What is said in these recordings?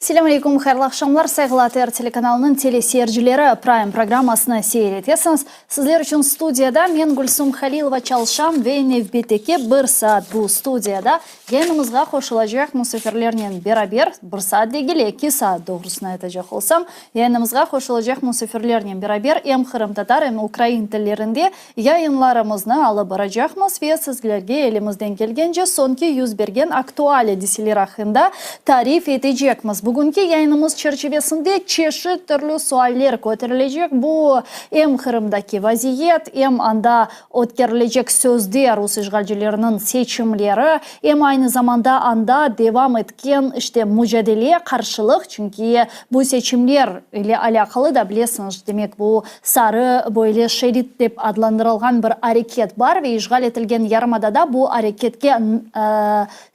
Selamünaleyküm, hayırlı akşamlar. Saygılar TR телеканалының телесерджілері Prime программасына сейретесіңіз. Сіздер үшін студияда мен Гүлсум Халилова Чалшам ve Nevbeteki bir saat bu studiyada yanımızga koşulacak musafirlerle beraber bir saat değil 2 saat doğrusunu aytacak olsam yanımızga koşulacak musafirlerle beraber hem Kırım Tatar hem Ukrayn tillerinde yayınlarımızı alıp baracakmız ve sizlerge elimizden gelgence sonki yüz bergen aktual hadiseler hakkında tarif edecekmiz. Bugünkü yayınımız çerçevesinde çeşit türlü sualler ko'tarilecek. Bu hem Kırım'daki vaziyet, hem anda o'tkarilecek sözde Rus işgalcilerinin seçimleri, hem aynı zamanda anda devam etken mücadele karşılık. Çünkü bu seçimler ile alakalı da bilesiniz, demek bu sarı böyle şerit dep adlandırılgan bir hareket var ve işgal etilgen yarımadada bu hareketke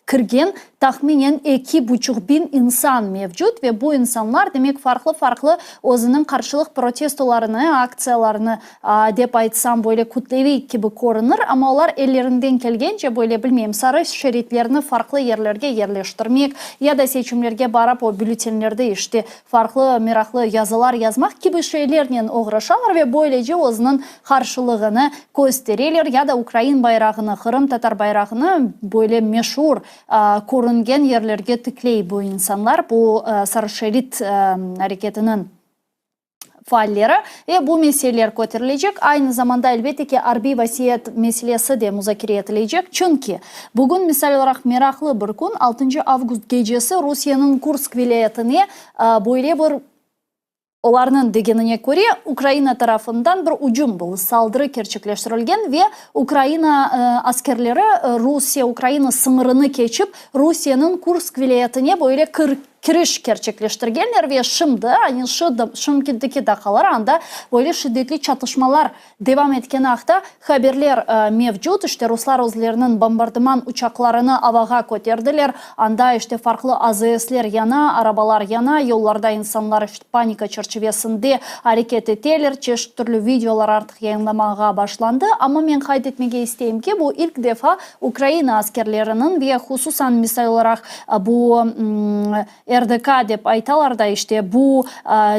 kirgen tahminen 2,5 bin insan mevcut ve bu insanlar demek farklı özünün karşılık protestolarını, aksiyalarını dep aytsam böyle kutlevi gibi korunur ama onlar ellerinden kelgence böyle bilmeyeyim sarı şeritlerini farklı yerlerge yerleştirmek ya da seçimlerge barıp o bültenlerde farklı meraklı yazılar yazmak gibi şeylerle uğraşarlar ve böylece özünün karşılığını gösterirler ya da Ukrayn bayrağını, Kırım Tatar bayrağını böyle meşhur korungen yerlerge tıkley bu insanlar, bu sarı şerit hareketinin faalleri ve bu meseleler ko'tarilecek. Aynı zamanda elbette ki harbiy vasiyet meselesi de muzakere edilecek. Çünkü bugün misal olarak meraklı bir gün 6 Avgust gecesi Rusya'nın Kursk vilayetine böyle bir onların degenine göre Ukrayna tarafından bir ucum bu saldırı gerçekleştirilgen ve Ukrayna askerleri Rusya-Ukrayna sınırını geçip Rusya'nın Kursk vilayetine böyle kiriş gerçekleştirgenler ve şimdi yani şimdiki dakikalar anda böyle şiddetli çatışmalar devam etken akta haberler mevcut. Ruslar özlerinin bombardıman uçaklarını havaga ko'terdiler. Anda farklı AZS'ler yana, arabalar yana, yollarda insanlar panika çerçevesinde hareket eterler. Çeşitli türlü videolar artık yayınlamaya başlandı. Ama ben kaydetmeye isteyeyim ki bu ilk defa Ukrayna askerlerinin ve hususan misal olarak bu RDK dep aytalar da bu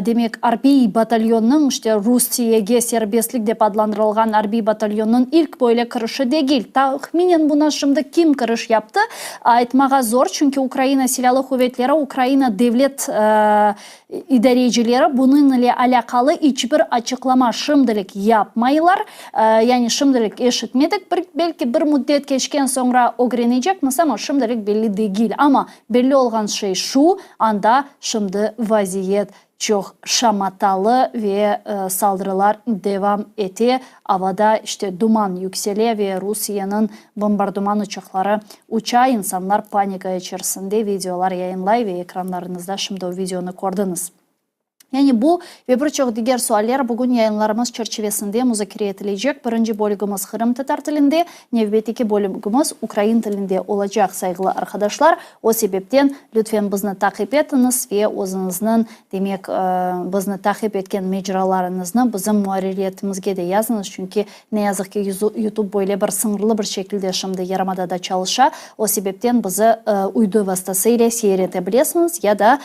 demek harbiy batalyonun Rusiyaga serbestlik dep adlandırılgan harbiy batalyonun ilk böyle kırışı değil. Tahminen buna şimdi kim kırış yaptı? Aytmağa zor çünkü Ukrayna Silahlı Kuvvetleri, Ukrayna devlet idarecileri bunun ile alakalı hiçbir açıklama şimdilik yapmaylar. Yani şimdilik eşitmedik. Belki bir müddet geçken sonra öğrenecekmiz ama şimdilik belli değil. Ama belli olan şey şu anda şimdi vaziyet çok şamatalı ve saldırılar devam etti. Havada duman yükseliyor ve Rusya'nın bombardıman uçakları uçağı, insanlar panika içerisinde videolar yayınlay ve ekranlarınızda şimdi o videonu gördünüz. Yani bu ve birçok diğer sualler bugün yayınlarımız çerçevesinde muzakere edilecek. Birinci bölümümüz Kırım Tatar tilinde, növbeteki bölümümüz Ukrayn tilinde olacak sayılı arkadaşlar. O sebepten lütfen bizni takip etiniz ve o'zinizning demek bizni takip etken mecralarınızı bizim muharririyetimizge de yazınız. Çünkü ne yazık ki YouTube böyle bir sınırlı bir şekilde şimdi Yarımada'da çalışa. O sebepten bizi uydu vasıtasıyla seyredebilirsiniz ya da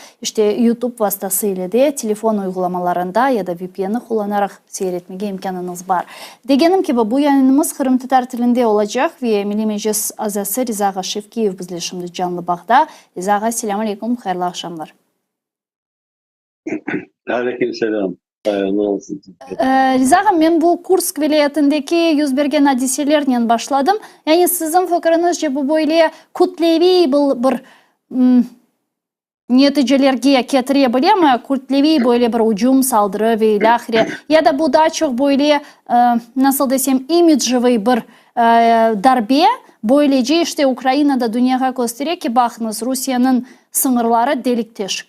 YouTube vasıtasıyla de telefon uygulamalarında ya da VPN'i kullanarak seyretmeye imkanınız var. Degenim gibi bu yayınımız Kırım Tatar tilinde olacak ve Milli Meclis azası Riza Şevkiyev bizle şimdi canlı bağda. Riza, selamünaleyküm, hayırlı akşamlar. Aleykümselam. Hayırlı olsun. Riza, ben bu Kursk vilayetindeki yüz bergen hadiselerle başladım. Yani sizin fikrinizce bu böyle kutlevi bir neticelerge getirebilir mi? Kutlevi böyle bir hücum, saldırı ve ilahire ya da bu daha çok böyle nasıl desem imidjevi bir darbe. Böylece Ukrayna'da dünyaya gösteriyor ki bakınız Rusya'nın sınırları delik deşik.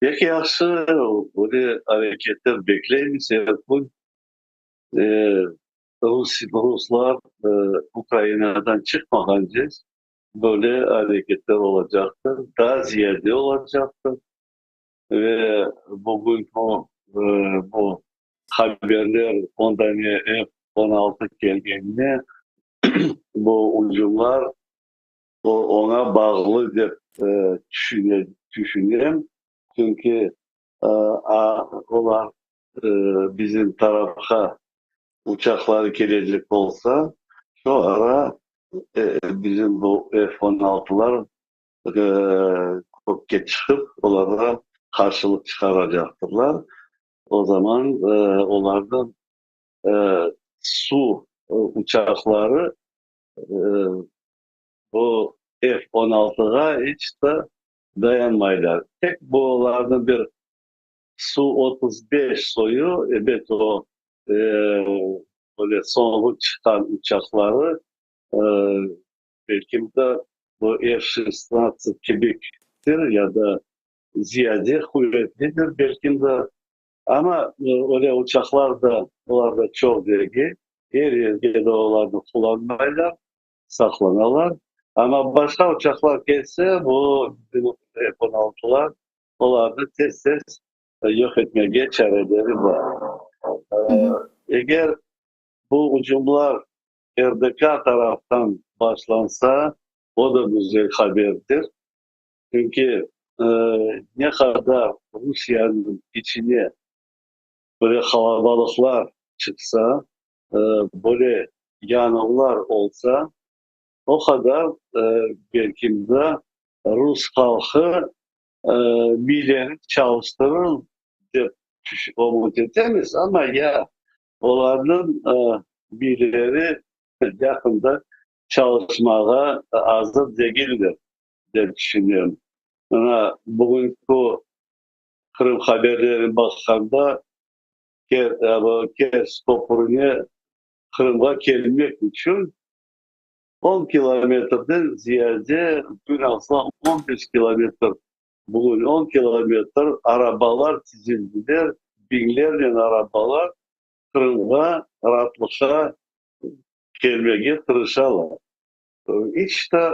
Peki yaxşı böyle hareketler bekleyiniz. Ruslar Ukrayna'dan çıkmadan böyle hareketler olacaktır. Daha ziyade olacaktır. Ve bugün bu haberler ondan F-16 geldiğinde bu ucumlar ona bağlı diye düşünüyorum. Çünkü onlar bizim tarafa uçaklar gelecek olsa şu ara bizim bu F-16'lar kokpite çıkıp onlara karşılık çıkaracaktırlar. O zaman onlardan e, su uçakları e, bu F-16'ya hiç de dayanmaylar. Tek bu onlardan bir Su-35 soyu, evet o e, böyle son çıkan uçakları e, belki de bu F-16 kibiktir ya da ziyade kuvvetlidir belki de ama öyle uçaklar da onlar da çok dergi. Her yerde onları kullanmayla saklanırlar. Ama başka uçaklar gelse bu F-16'lar onları tez tez yok etmeye çareleri var. Hı hı. Eğer bu hücumlar RDK taraftan başlansa o da güzel haberdir. Çünkü e, ne kadar Rusya'nın içine böyle kalabalıklar çıksa, böyle yanıklar olsa o kadar belki de Rus halkı birileri çalıştırır diye umut ederiz ama ya onların birileri yakında çalışmaya hazır değildir diye düşünüyorum. Ama bugünkü Kırım haberlerine bakanda Kers Topuru'na Kırım'a gelmek için 10 kilometreden ziyade dün aslında 15 kilometre bugün 10 kilometre arabalar çizildiler. Binlerce arabalar Kırım'a rahatlıkla gelmeye tırışarlar. İşte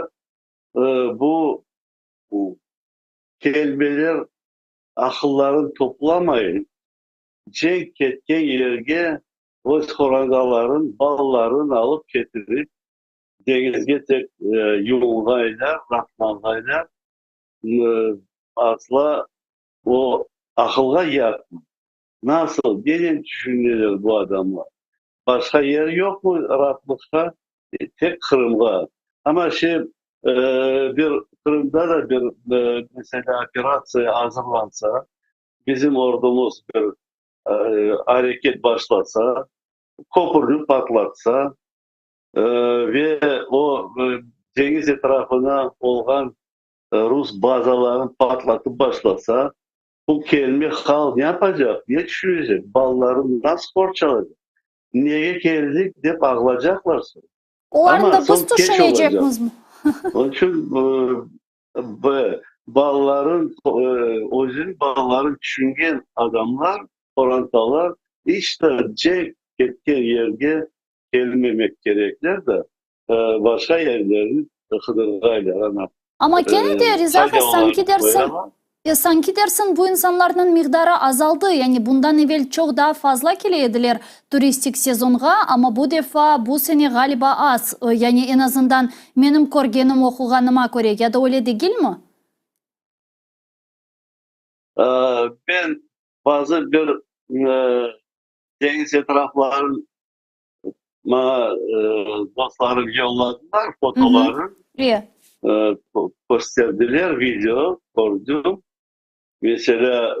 bu, bu kelimeler akılların toplamayın. Cenk etken yerge o korangaların, balların alıp getirip denizge tek yumğayla, ratmangayla asla o akılga yer. Nasıl? Gelin düşünüyorlar bu adamlar. Başka yer yok mu rahatlıkta? Tek Kırım'da. Ama bir Kırım'da da bir mesela operasya hazırlansa, bizim ordumuz bir hareket başlatsa, Kopernik patlatsa ve o deniz etrafına olan Rus bazalarını patlatıp başlasa bu kelime hal ne yapacak? Ne düşünecek? Ballarını nasıl borçalacak? Niye geldik deyip ağlayacaklar sonra. Onların Ama da biz son geç olacak. düşüneceğimiz mi? Onun için balların, o yüzden balların düşüngen adamlar, orantalar işte ketken yerge gelmemek gerekler de başka yerlerin hıdırgayla ana Ama gene de Rizaha sanki salyalarını dersin koyarlar. ya sanki dersin bu insanların miktarı azaldı. Yani bundan evvel çok daha fazla geliydiler turistik sezonga ama bu defa bu sene galiba az. Yani en azından benim görgenim okuganıma göre ya da öyle değil mi? E, Ben bazı bir deniz etraflarına dostlarım yolladılar Hı hı. fotoğrafları. İyi. Gösterdiler video gördüm. Mesela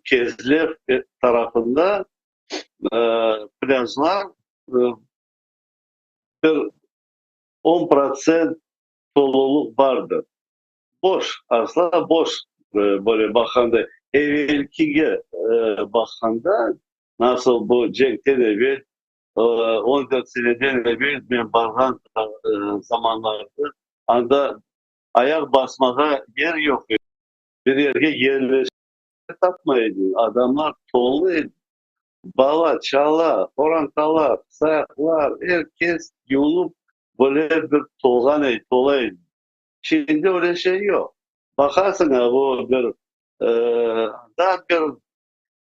Kezler tarafında e, plajlar e, bir 10% doluluk vardı. Boş, aslında boş böyle bakanda evvelki bakanda nasıl bu Cenk Televi 14 seneden evvel ben bakan zamanlarda anda ayak basmaya yer yok. Bir yere yerleşik tapmaydı. Adamlar tolu Bala, çala, orantalar, sayaklar, herkes yolup böyle bir tolaydı. Şimdi öyle şey yok. Bakarsın ha bu bir e, daha bir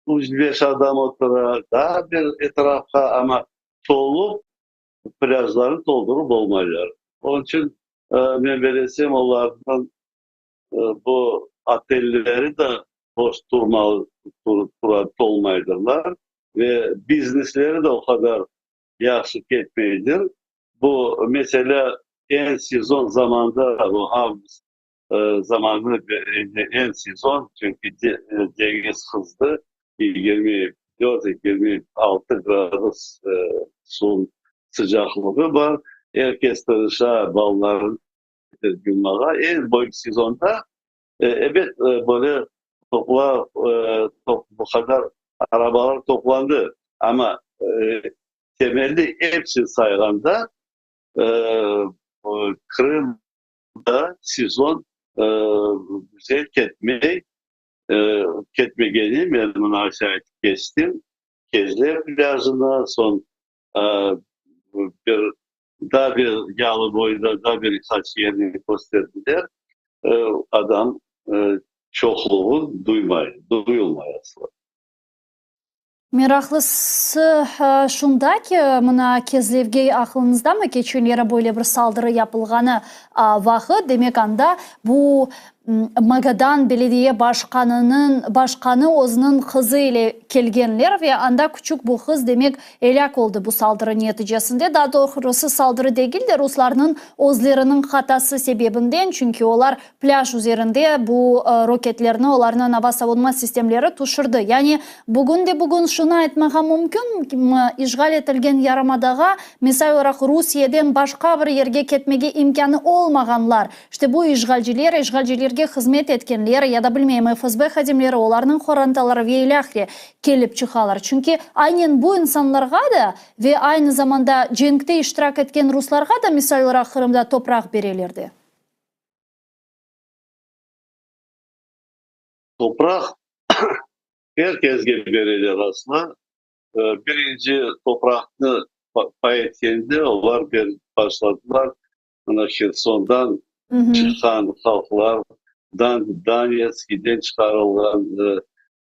3-5 adam oturar, daha bir etrafa ama tolu plajları doldurup olmayacak. Onun için ben belirtsem onlardan bu otelleri de boş durmalı, olmaydırlar ve biznesleri de o kadar yaxşı ketmeydir. Bu mesela en sezon zamanda bu Ağustos zamanı en sezon çünkü deniz hızlı 24-26 gradus suyun sıcaklığı var. Herkes tırışa balların günlara en boyut sezonda evet böyle bu kadar arabalar toplandı ama temelli hepsi sayganda e, Kırım'da sezon e, güzel ketmegeni ben münasebet geçtim. Kezler plajına son e, bir daha bir yağlı boyda daha birkaç yerini gösterdiler. Adam çoxluğu duyulmayası. Meraqlısı şunda ki, mına Kezlevge aklınızdamı keçenlere böyle bir saldırı yapılğanı vaxtı, demek anda bu Magadan belediye başkanı özünün kızı ile kelgenler ve anda küçük bu kız demek elak oldu bu saldırı neticesinde. Daha doğrusu saldırı değil de Ruslarının özlerinin hatası sebebinden, çünkü onlar plaj üzerinde bu roketlerini onların hava savunma sistemleri tuşurdu. Yani bugün şunu etmeye mümkün mü? İşgal etilgen Yarımadağa mesela olarak Rusya'dan başka bir yerge ketmege imkanı olmaganlar, işte bu işgalciler hizmet etkenler ya da bilmeyeyim FSB hadimleri onların xorantaları ve ilahri kelip çıkalar. Çünkü aynen bu insanlarga da ve aynı zamanda cenkte iştirak etken Ruslarga da misal olarak Kırım'da toprak verilirdi. Toprak herkes gibi verilir aslında. Birinci toprakını pay etkeninde onlar başladılar. Herson'dan çıkan halklardan Donetsk'den çıkarılan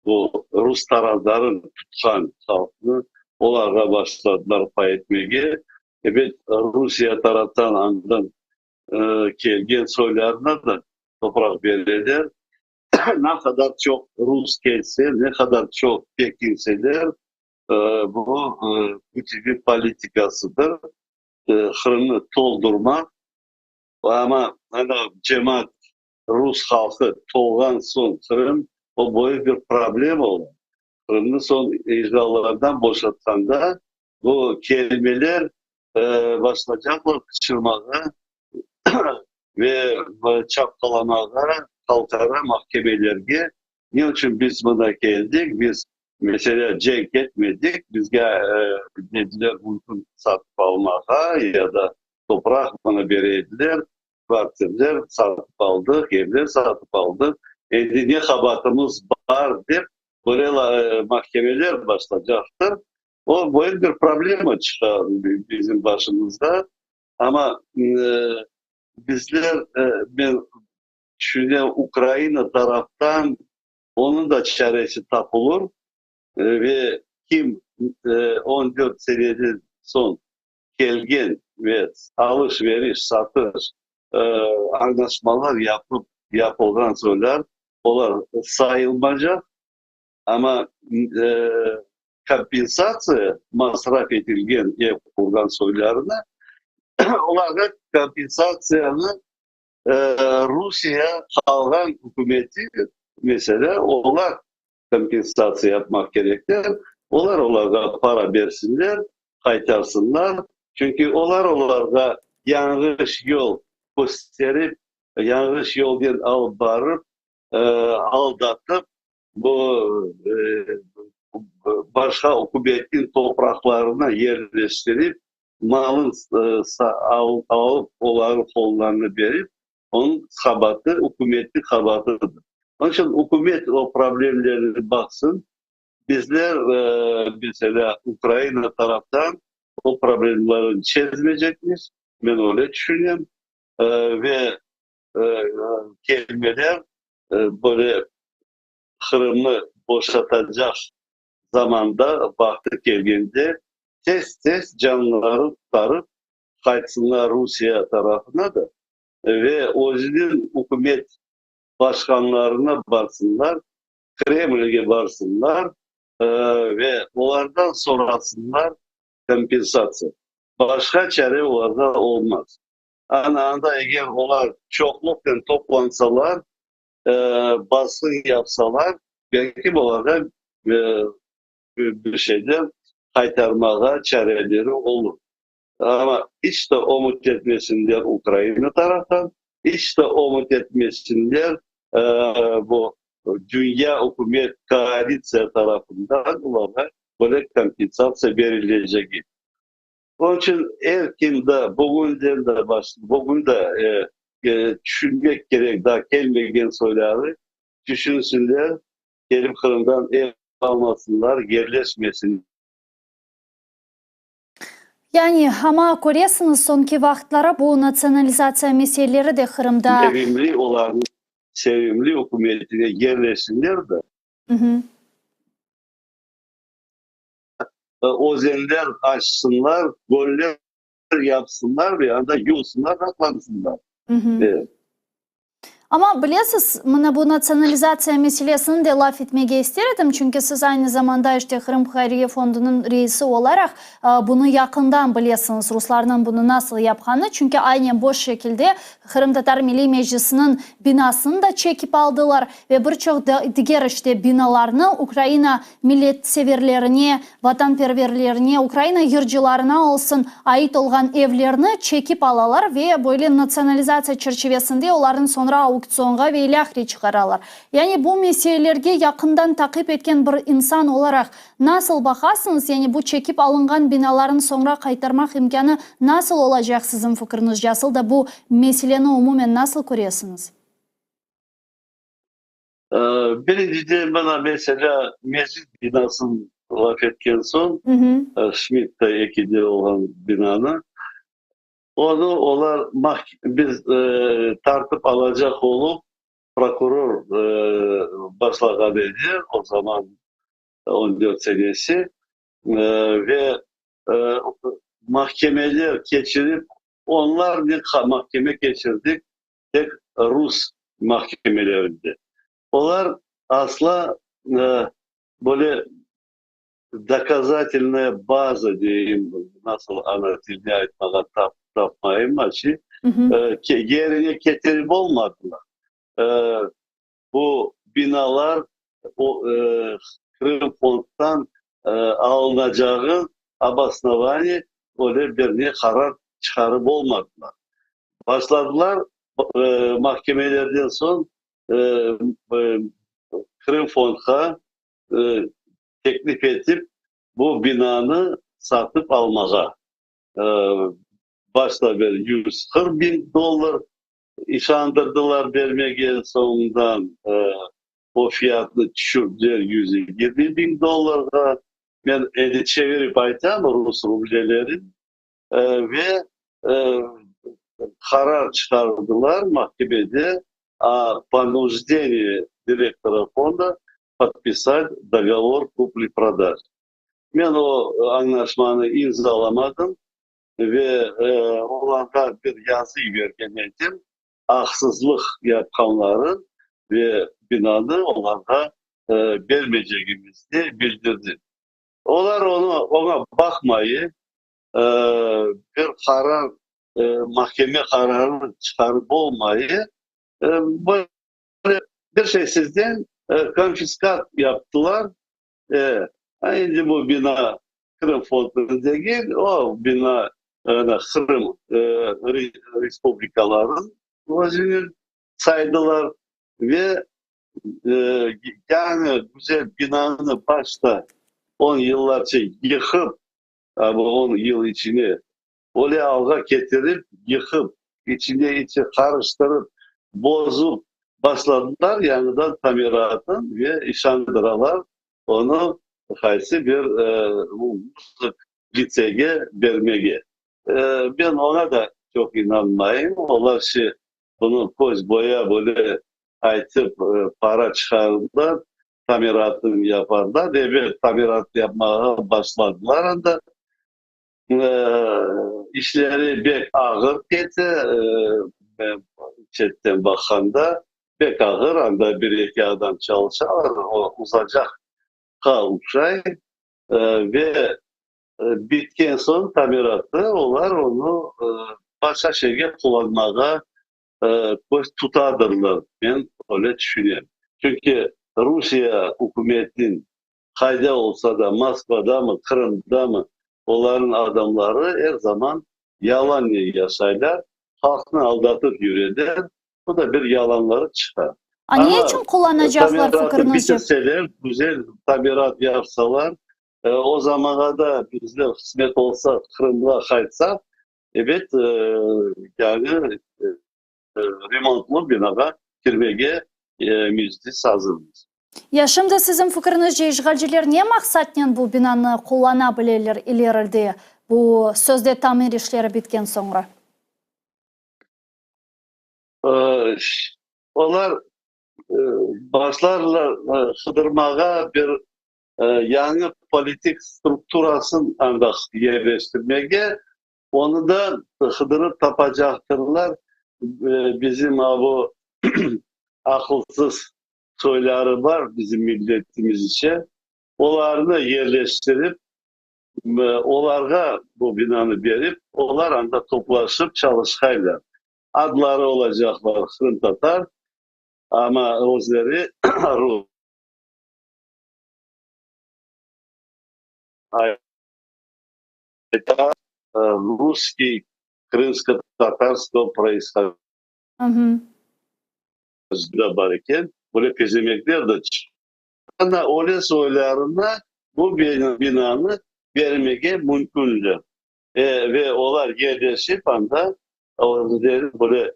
bu Rus tarafların tutan halkını onlara başladılar pay etmeye. Evet, Rusya taraftan andan kelgen soylarına da toprak verirler. Ne kadar çok Rus gelse, ne kadar çok Pekinseler bu bir politikasıdır. Kırım'ı doldurmak ama hani cemaat Rus halkı tolgan son Kırım o boyu bir problem oldu. Kırım'ı son icralardan boşalttığında bu kelimeler başlayacaklar kaçırmaya ve çapkalamaya kalkara mahkemelerge. Niçin biz buna geldik? Biz mesela cenk etmedik. Bizge dediler uygun satıp almaya ya da toprak bana verediler. Vaktiler satıp aldık, evler satıp aldık. Ne kabahatımız var deyip böyle mahkemeler başlayacaktır. O böyle bir problem çıkar bizim başımızda. Ama bizler ben şimdi Ukrayna taraftan onun da çaresi tapılır ve kim 14 senede son gelgen ve alışveriş, satış anlaşmalar yapılan söyler onlar sayılmayacak ama kompensasya masraf edilgen yapılan söylerine onlara kompensasyonu Rusya halkın hükümeti mesela onlar kompensasya yapmak gerekir. Onlara para versinler, kaytarsınlar. Çünkü onlara yanlış yol gösterip, yanlış yoldan alıp barıp, aldatıp bu başka hükümetin topraklarına yerleştirip malın alıp onların kollarını verip onun kabahatı, hükümetin kabahatıdır. Onun için hükümet o problemlerine baksın. Bizler mesela Ukrayna taraftan o problemleri çözmeyecekmiş. Ben öyle düşünüyorum. Ve kelimeler böyle Kırım'ı boşaltacak zamanda vakti geldiğinde tez canlıları tutarıp kaçsınlar Rusya tarafına da ve özünün hükümet başkanlarına barsınlar, Kremlin'e barsınlar ve onlardan sonrasınlar kompensasyon. Başka çare orada olmaz. Anda eğer onlar çoklukla toplansalar, baskın yapsalar, belki bu arada e, bir şeyde kaytarmaya çareleri olur. Ama hiç de umut etmesinler Ukrayna taraftan, hiç de umut etmesinler e, bu dünya hükümet koalisya tarafından onlara böyle kompensasyon verilecek. Onun için erkinde bugün de düşünmek gerek, daha gelmegen soyları düşünsünler, gelip Kırım'dan ev almasınlar, yerleşmesin. Yani ama ko'ryapsizmi so'nggi vaqtlarda bu nasionalizatsiya meseleleri de Kırım'da Sevimli olan sevimli hükümetine yerleşsinler de Hı hı. ozeller açsınlar, goller yapsınlar ve anda yulsunlar, rahatlansınlar. Hı hı. Evet. Ama bilesiz, mana bu nasionalizatsiya meselesini de laf etmege isterdim. Çünkü siz aynı zamanda işte Kırım Hayriye Fondu'nun reisi olarak bunu yakından biliyorsunuz. Ruslarının bunu nasıl yaptığını. Çünkü aynen boş şekilde Kırım Tatar Milli Meclisi'nin binasını da çekip aldılar. Ve birçok diğer işte binalarını Ukrayna milletseverlerine, vatanperverlerine, Ukrayna yırcılarına olsun ait olan evlerini çekip alalar ve böyle nasionalizatsiya çerçevesinde onların sonra auksionga ve lahri çıkararlar. Yani bu meselelerge yakından takip etken bir insan olarak nasıl bakarsınız? Yani bu çekip alıngan binaların sonra kaytarmak imkanı nasıl olacak sizin fikriniz? Nasıl da bu meseleni umumen nasıl koruyorsunuz? Birincide bana mesela meclis binasını laf etken son Hı hı. Schmidt'te ekidi olan binanı biz tartıp alacak olup prokuror başlagan idi o zaman 14 senesi ve e, mahkemeler geçirip onlar bir mahkeme geçirdik tek Rus mahkemelerinde. Onlar asla böyle доказательная база diyeyim nasıl anlatılmaya tapmayayım açı Hı hı. yerine getirip olmadılar. E, Bu binalar o Kırım Fond'dan alınacağı abasnavani öyle bir karar çıkarıp olmadılar. Başladılar mahkemelerden son e, e, Kırım Fond'a e, teklif edip bu binanı satıp almaya. E, Başta bir 140 bin dolar işandırdılar vermeye sonundan o fiyatını düşürdüler 120 bin dolara. Ben eli çevirip aytam Rus rublelerin ve e, karar çıkardılar mahkemede понуждение директора фонда подписать договор купли-продажи. Ben o anlaşmanı imzalamadım ve onlara bir yazı verdim. Haksızlık yapanların ve binanı onlara vermeyeceğimizi bildirdi. Onlar ona bakmayı e, bir karar mahkeme kararını çıkarıp olmayı böyle bir şey sizden konfiskat yaptılar. Şimdi bu bina Kırım Fondu'nda değil, o bina Kırım Respublikaların özünü saydılar ve e, yani güzel binanı başta 10 yıllarca yıkıp bu 10 yıl içini oraya alga getirip yıkıp içine karıştırıp bozup başladılar yanından tamiratın ve işandıralar onu kaysi bir müzik liseye vermeye. Ben ona da çok inanmayayım. Onlar bunu koz boya böyle aytıp para çıkardılar, tamiratını yaparlar. Evet, tamirat yapmaya başladılar. Anda işleri pek ağır gitti. chatten bakanda pek ağır anda bir iki adam çalışar o uzayacak kalmışay ve bitken son tamiratı onlar onu başka şeye kullanmaya tutardırlar. Ben öyle düşünüyorum. Çünkü Rusya hükümetin kayda olsa da Moskova'da mı Kırım'da mı onların adamları her zaman yalan yaşaylar. Halkını aldatıp yürüyorlar. Bu da bir yalanları çıkar. Niye Ama için kullanacaklar tamiratı fikrinizce? bitirseler, güzel tamirat yapsalar, o zamana da bizler kısmet olsa Kırım'a kaytsak, evet yani remontlu binaga kirmege müjdesi hazırız. Ya şimdi sizin fikrinizce işgalciler ne maksatla bu binanı kullanabilirler ileride bu sözde tamir işleri bitken sonra? Onlar başlarlar kıdırmağa bir yeni politik strukturasını ancak yerleştirmeye, onu da hıdırıp tapacaktırlar. Bizim bu akılsız soyları var bizim milletimiz için. Onları da yerleştirip onlara bu binanı verip onlar anda toplaşıp çalışkaylar. Adları olacaklar Kırım Tatar ama özleri Rus. Это русский, крымско-татарского происхождения Hı hı. barken böyle pezemekler de çıkıyor. Öyle soylarına bu binanı vermeye mümkündür. Ve onlar yerleşip anda böyle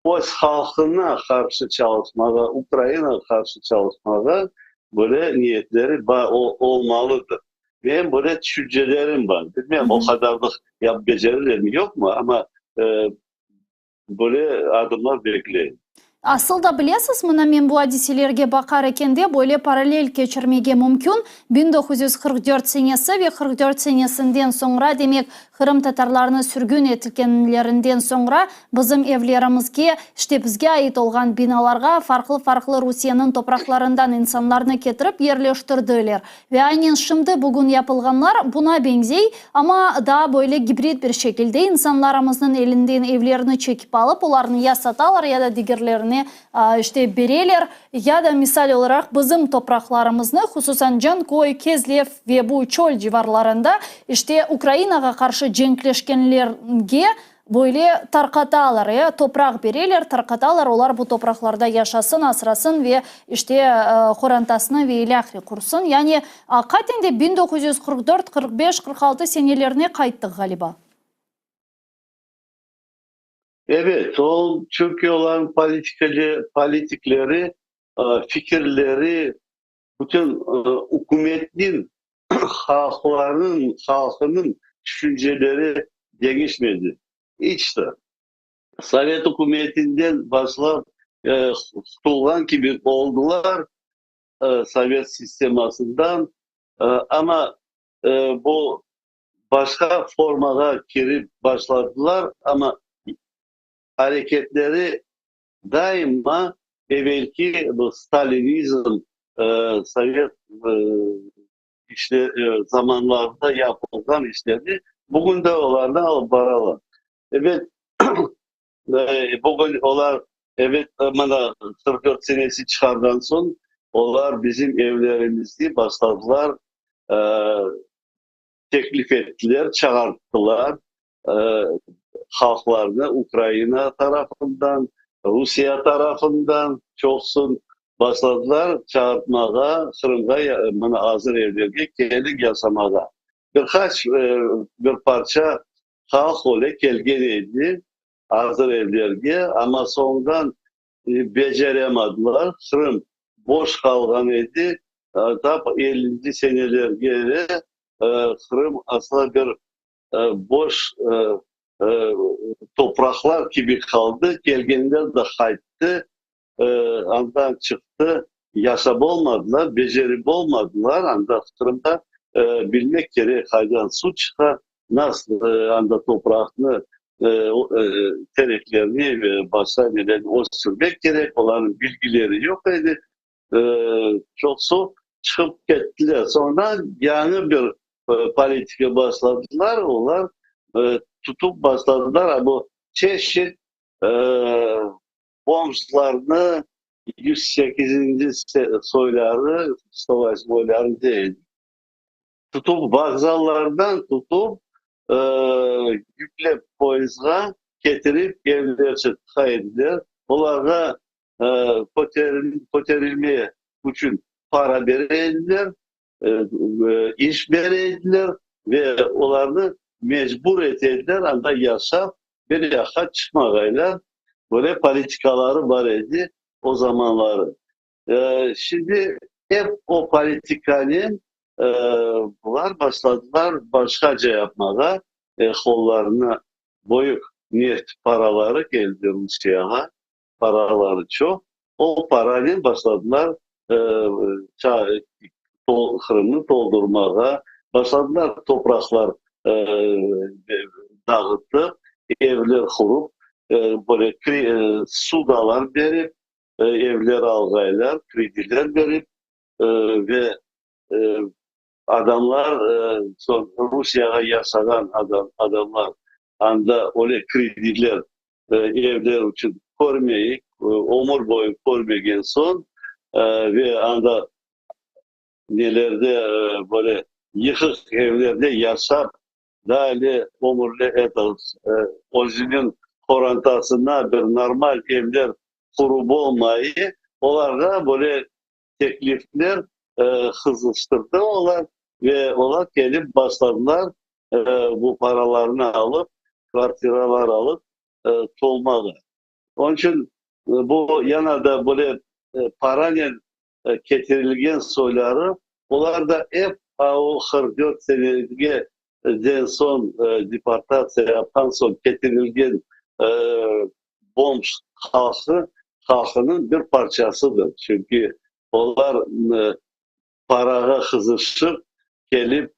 Rus halkına karşı çalışmaya, Ukrayna karşı çalışmaya böyle niyetleri olmalıdır. Benim böyle düşüncelerim var. Bilmiyorum Hı hı. o kadarlık becerilerim yok mu ama böyle adımlar bekleyin. Asıl da bilesiz mi, men bu hadiselerge bakar ekende böyle paralel geçirmege mümkün. 1944 senesi ve 44 senesinden sonra demek Kırım Tatarlarını sürgün etilgenlerinden sonra bizim evlerimizge, işte bizge ait olgan binalarga farklı Rusya'nın topraklarından insanlarını getirip yerleştirdiler. Ve aynen şimdi bugün yapılganlar buna benzey ama daha böyle hibrit bir şekilde insanlarımızın elinden evlerini çekip alıp onlarını ya satalar ya da diğerlerini işte bereyler ya da misal olarak bizim topraklarımızı hususan Cankoy, Kezlev ve bu çöl civarlarında işte Ukrayna'ya karşı cenkleşkenlerge böyle tarkatalar, toprak bereyler, tarkatalar, onlar bu topraklarda yaşasın, asrasın ve işte horantasını ve ilahı kursun. Yani katinde 1944, 45, 46 senelerine kayıttık galiba. Evet, o çünkü olan politikleri, fikirleri, bütün hükümetin halkının düşünceleri değişmedi. İşte Sovyet hükümetinden başlayıp kurtulan gibi oldular Sovyet sistemasından ama bu başka formada girip başladılar ama hareketleri daima evvelki bu Stalinizm, Sovyet zamanlarda yapılan işleri bugün de onlardan alıp baralar. Evet, bugün onlar evet bana 44 senesi çıkardan son onlar bizim evlerimizi başladılar, e, teklif ettiler, çağırttılar. E, halklarını Ukrayna tarafından, Rusya tarafından çoksun başladılar çağırtmaya, Kırım'a hazır evlerge gelip yaşamaya. Bir parça halk öyle gelgeneydi hazır evlerge ama sonradan beceremediler. Kırım boş kalgan idi. Tabi 50. seneler geri Kırım aslında bir boş topraklar gibi kaldı. Gelgenler de kayıttı. Andan çıktı. Yaşam olmadılar, becerip olmadılar. Anda Kırım'da bilmek gerek kaydan su çıkar. Nasıl anda toprağını tereklerini basanelerini o sürmek gerek olan bilgileri yok idi. Çok soğuk çıkıp gittiler. Sonra yeni bir politika başladılar. Onlar tutup başladılar. Bu çeşit e, bomblarını 108. soyları, savaş boyları değil. Tutup vokzallardan tutup e, yüklep poyizga getirip evlerce tıkaydılar. Onlara koterilmeye için para verildiler, iş verildiler ve onları mecbur ettiler. Anda yaşap bir yaka çıkmagayla böyle politikaları var idi o zamanları. Şimdi hep o politikanın e, bunlar başladılar başkaca yapmaya. Kollarına boyuk niyet paraları geldi Rusya'ya. Paraları çok. O parayı başladılar e, Kırım'ı doldurmaya. Başladılar topraklar e, dağıttı. Evler kurup böyle sudalar verip evler algaylar, krediler verip ve e, adamlar Rusya'ya yasadan adamlar anda öyle krediler evler için korumayı ömür boyu korumayan son ve anda nelerde böyle yıkık evlerde yaşar dali ömürlü etos özünün korantasına bir normal evler kurup olmayı onlara böyle teklifler hızlıstırdı onlar ve onlar gelip başladılar bu paralarını alıp kvartiralar alıp tolmalı. Onun için bu yana da böyle parayla getirilgen soyları onlar da hep o 44 senelik den son deportasyon yapan son getirilgen e, bomb halkının bir parçasıdır. Çünkü onlar paraya kızışıp gelip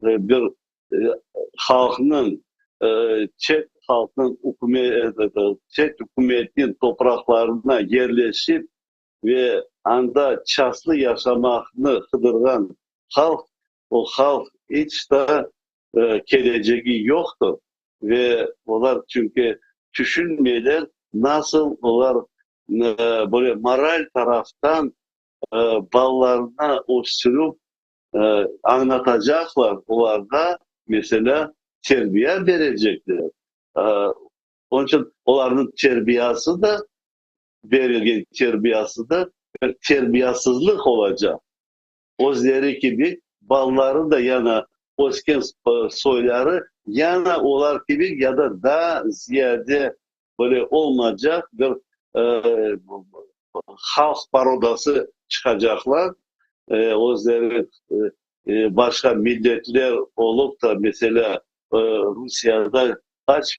bir halkının Çek halkının Çek hükümetinin topraklarına yerleşip ve anda çaslı yaşamakını kıdırgan halk, o halk hiç de geleceği yoktu. Ve onlar çünkü düşünmeler nasıl onlar böyle moral taraftan ballarına oturup anlatacaklar. Onlar da mesela terbiye verecekler. E, Onun için onların terbiyası da verilgen terbiyası da bir terbiyasızlık olacak. Özleri gibi balları da yana Osken soyları yana olar gibi ya da daha ziyade böyle olmayacak bir e, halk parodası çıkacaklar. Özleri başka milletler olup da mesela Rusya'da kaç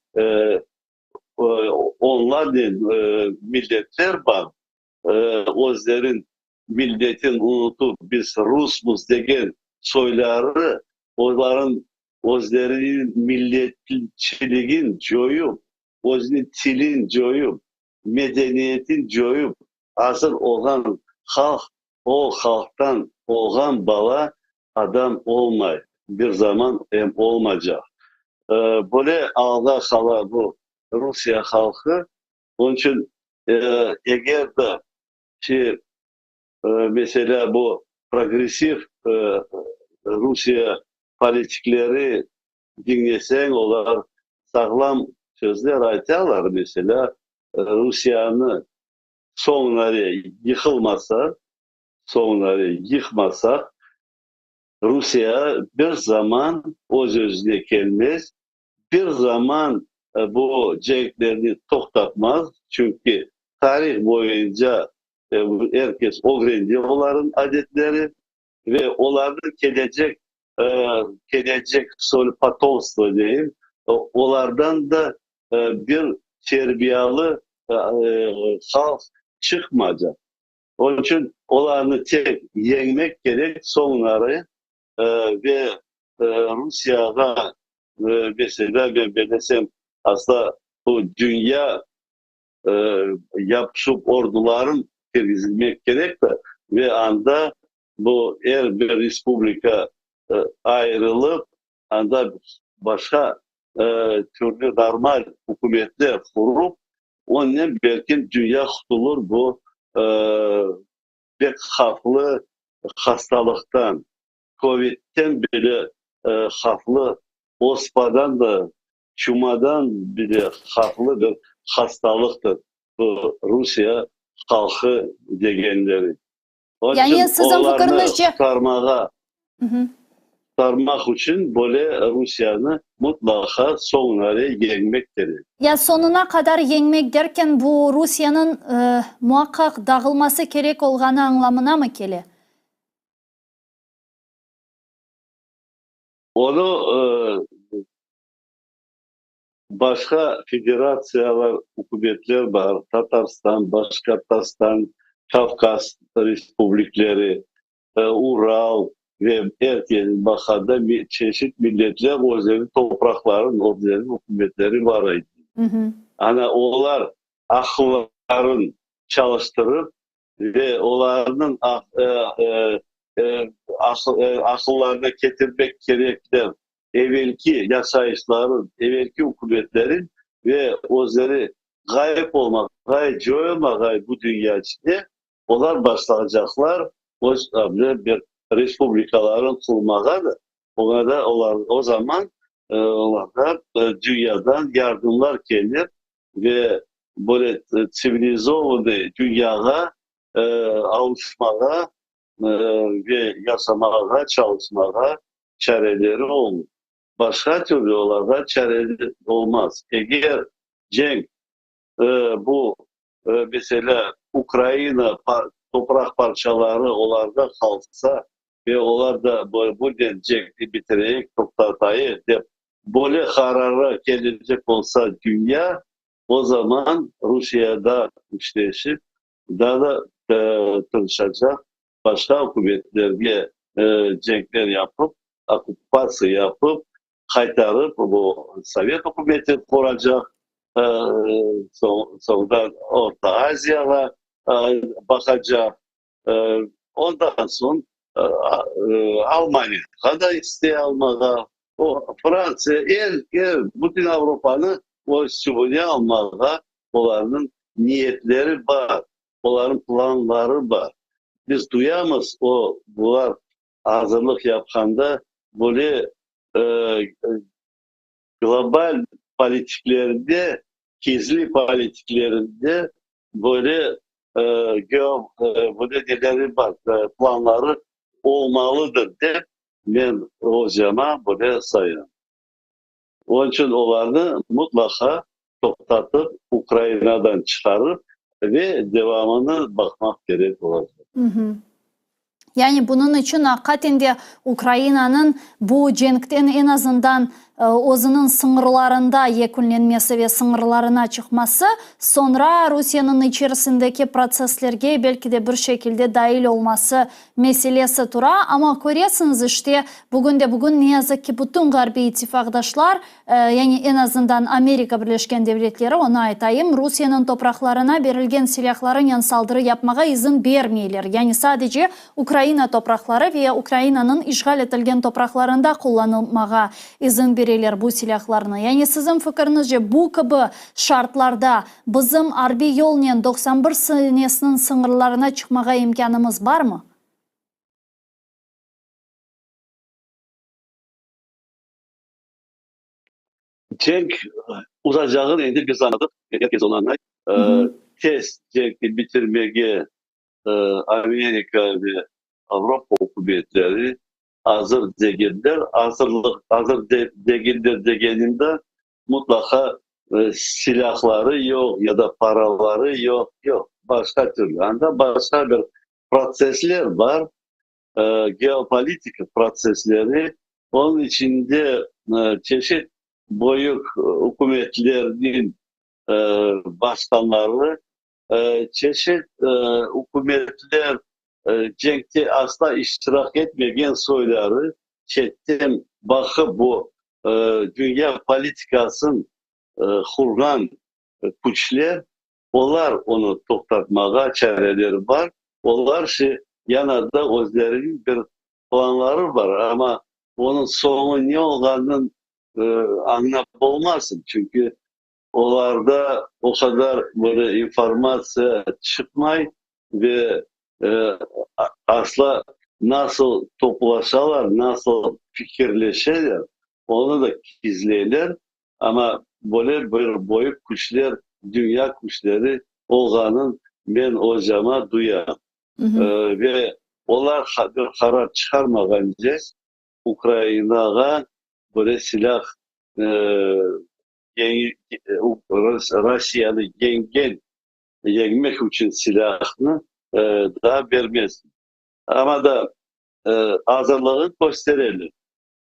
onlarca milletler var. Özlerin milletin unutup biz Rusmuz degen soyları onların özlerinin milletçiliğin joyup, özünün tilin joyup, medeniyetin joyup, asıl olan halk, o halktan olgan bala adam olmay. Bir zaman olmayacak. Böyle ağda kala bu Rusya halkı. Onun için eğer de şey, mesela bu progresif Rusya politikleri dinlesen olar sağlam sözler aytarlar mesela Rusya'nı sonları yıkılmasa sonları yıkmasa Rusya bir zaman o özüne gelmez bir zaman bu cenklerini toktatmaz. Çünkü tarih boyunca herkes öğrendi onların adetleri ve onların gelecek patonstvo diyeyim. Onlardan da bir terbiyalı halk çıkmayacak. Onun için onları tek yenmek gerek sonları ve Rusya'da mesela ben desem aslında bu dünya yapışıp orduların gerizilmek gerek de ve anda bu her bir respublika ayrılıp anda başka türlü normal hükümetler kurup onunla belki dünya kurtulur bu e, pek haflı hastalıktan, Covid'den bile haflı, ospadan da, çumadan bile haflı bir hastalıktır bu Rusya halkı degenleri. Onun için Yani sizin onlarını fikrinizce Hı hı. kurtarmak için böyle Rusya'nı mutlaka sonlara gelmektir. Ya sonuna kadar yenmek derken bu Rusya'nın muhakkak dağılması gerek olganı anlamına mı geliyor? Onu başka federasyalar, hükümetler var. Tatarstan, Başkortostan, Kafkas Respublikleri, Ural ve Erken Baka'da çeşit milletler özel toprakların özel hükümetleri var idi. Hı hı. Hani onlar akılların çalıştırıp ve onların akıllarına getirmek gerekli evvelki yaşayışların, evvelki hükümetlerin ve özleri gayip olmak, gayip olmak bu dünya içinde onlar başlayacaklar. O bir respublikaların kurulmağa da ona da o zaman onlara dünyadan yardımlar gelir ve böyle sivilize oldu dünyaya alışmaya ve yaşamaya, çalışmaya çareleri olur. Başka türlü olarak çare olmaz. Eğer Cenk bu mesela Ukrayna toprak parçaları onlarda kalsa ve onlar da bu Cenk'i bitirerek toplatayı de böyle karara gelecek olsa dünya o zaman Rusya'da işleşip daha da çalışacak başka hükümetlerle cenkler yapıp okupasyon yapıp kaytarıp bu Sovyet hükümeti kuracak. Sonra Orta Asya'ya bakacak. Ondan sonra Almanya'ya da isteği almaya, o Fransa, bütün Avrupa'nın o sübünü almaya onların niyetleri var, onların planları var. Biz duyamız bunlar hazırlık yapkanda böyle e, global politiklerinde, gizli politiklerinde böyle böyle neleri var, planları olmalıdır de ben hocama böyle sayıyorum. Onun için onları mutlaka toplatıp Ukrayna'dan çıkarıp ve devamını bakmak gerek olacak. Hı hı. Yani bunun için hakikaten de Ukrayna'nın bu cenkten en azından özünün sınırlarında yekünlenmesi ve sınırlarına çıkması, sonra Rusya'nın içerisindeki proseslerge belki de bir şekilde dahil olması meselesi tura. Ama görüyorsunuz işte bugün ne yazık ki bütün Garbi ittifakdaşlar yani en azından Amerika Birleşken Devletleri ona aytayım Rusya'nın topraklarına verilgen silahların yan saldırı yapmaya izin vermeyler. Yani sadece Ukrayna toprakları ve Ukrayna'nın işgal edilgen topraklarında kullanılmaya izin verirler bu silahlarını. Yani sizin fikrinizce bu gibi şartlarda bizim harbi yolnen 91 senesinin sınırlarına çıkmaya imkanımız var mı? Cenk uzayacağını indi biz anladık. Herkes onu anlayır. Test Cenk'i bitirmeye Amerika ve Avrupa hükümetleri hazır değiller. Hazır değiller degeninde mutlaka silahları yok ya da paraları yok. Başka türlü. Anda başka bir prosesler var. Geopolitik prosesleri. Onun içinde çeşit büyük hükümetlerin başkanları çeşit hükümetler cenkte asla iştirak etmeyen soyları çetten bakıp bu dünya politikasını kurgan güçler, onlar onu toktatmağa çareleri var. Onlar yanada özlerinin bir planları var ama onun sonu ne olduğunun anlayıp olmasın. Çünkü onlarda o kadar böyle informasyon çıkmay ve asla nasıl toplaşalar, nasıl fikirleşirler onu da gizlerler. Ama böyle bir boyut güçler, dünya güçleri olduğunun ben hocama duyarım. Hı hı. Ve onlar bir karar çıkarmaganca Ukrayna'ya böyle silah e, Rusya'yı yenmek için silahını daha vermez. Ama da hazırlığın gösterelim.